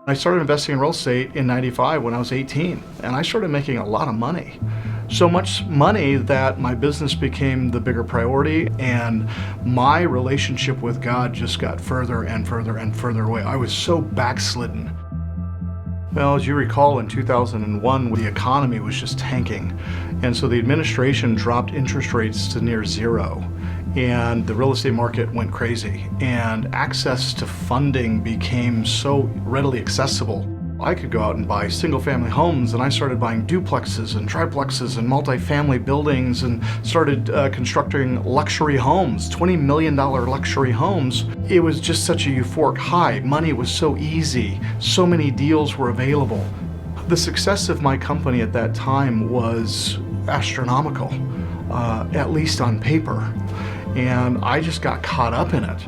I started investing in real estate in 95 when I was 18, and I started making a lot of money. So much money that my business became the bigger priority, and my relationship with God just got further and further and further away. I was so backslidden. Well, as you recall, in 2001, the economy was just tanking. And so the administration dropped interest rates to near zero. And the real estate market went crazy. And access to funding became so readily accessible. I could go out and buy single-family homes, and I started buying duplexes and triplexes and multifamily buildings and started constructing luxury homes, $20 million luxury homes. It was just such a euphoric high. Money was so easy. So many deals were available. The success of my company at that time was astronomical, at least on paper. And I just got caught up in it.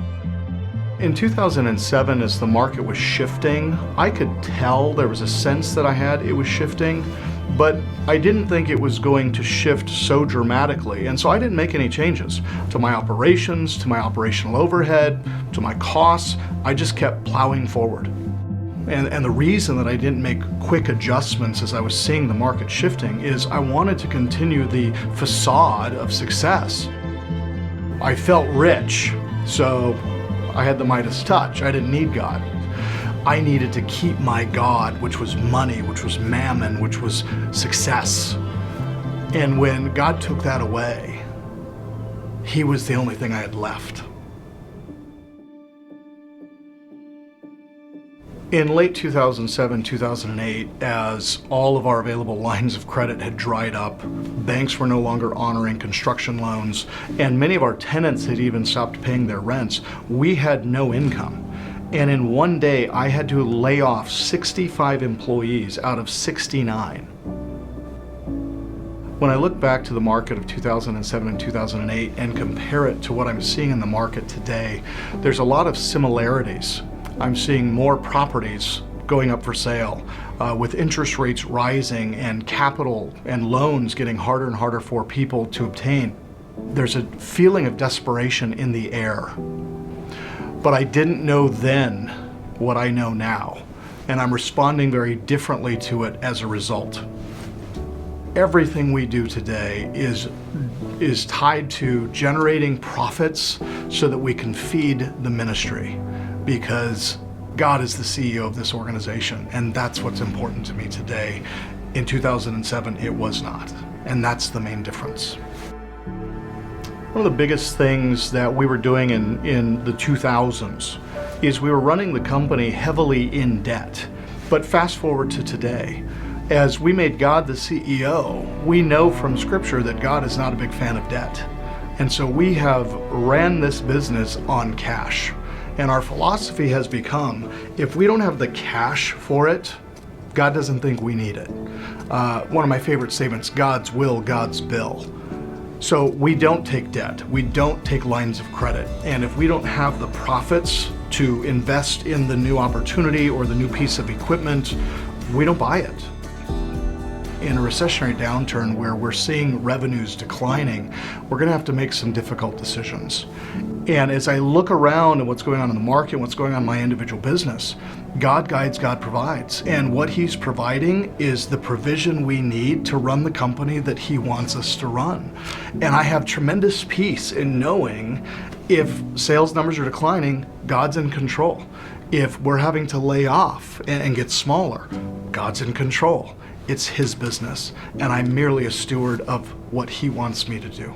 In 2007, as the market was shifting, I could tell, there was a sense that I had it was shifting, but I didn't think it was going to shift so dramatically. And so I didn't make any changes to my operations, to my operational overhead, to my costs. I just kept plowing forward. And the reason that I didn't make quick adjustments as I was seeing the market shifting is I wanted to continue the facade of success. I felt rich, so I had the Midas touch. I didn't need God. I needed to keep my God, which was money, which was mammon, which was success. And when God took that away, He was the only thing I had left. In late 2007, 2008, as all of our available lines of credit had dried up, banks were no longer honoring construction loans, and many of our tenants had even stopped paying their rents, we had no income. And in one day, I had to lay off 65 employees out of 69. When I look back to the market of 2007 and 2008 and compare it to what I'm seeing in the market today, there's a lot of similarities. I'm seeing more properties going up for sale, with interest rates rising and capital and loans getting harder and harder for people to obtain. There's a feeling of desperation in the air. But I didn't know then what I know now, and I'm responding very differently to it as a result. Everything we do today is tied to generating profits so that we can feed the ministry, because God is the CEO of this organization, and that's what's important to me today. In 2007, it was not, and that's the main difference. One of the biggest things that we were doing in the 2000s is we were running the company heavily in debt. But fast forward to today, as we made God the CEO, we know from Scripture that God is not a big fan of debt. And so we have ran this business on cash. And our philosophy has become, if we don't have the cash for it, God doesn't think we need it. One of my favorite statements, God's will, God's bill. So we don't take debt, we don't take lines of credit. And if we don't have the profits to invest in the new opportunity or the new piece of equipment, we don't buy it. In a recessionary downturn where we're seeing revenues declining, we're going to have to make some difficult decisions. And as I look around at what's going on in the market, what's going on in my individual business, God guides, God provides. And what He's providing is the provision we need to run the company that He wants us to run. And I have tremendous peace in knowing if sales numbers are declining, God's in control. If we're having to lay off and get smaller, God's in control. It's His business, and I'm merely a steward of what He wants me to do.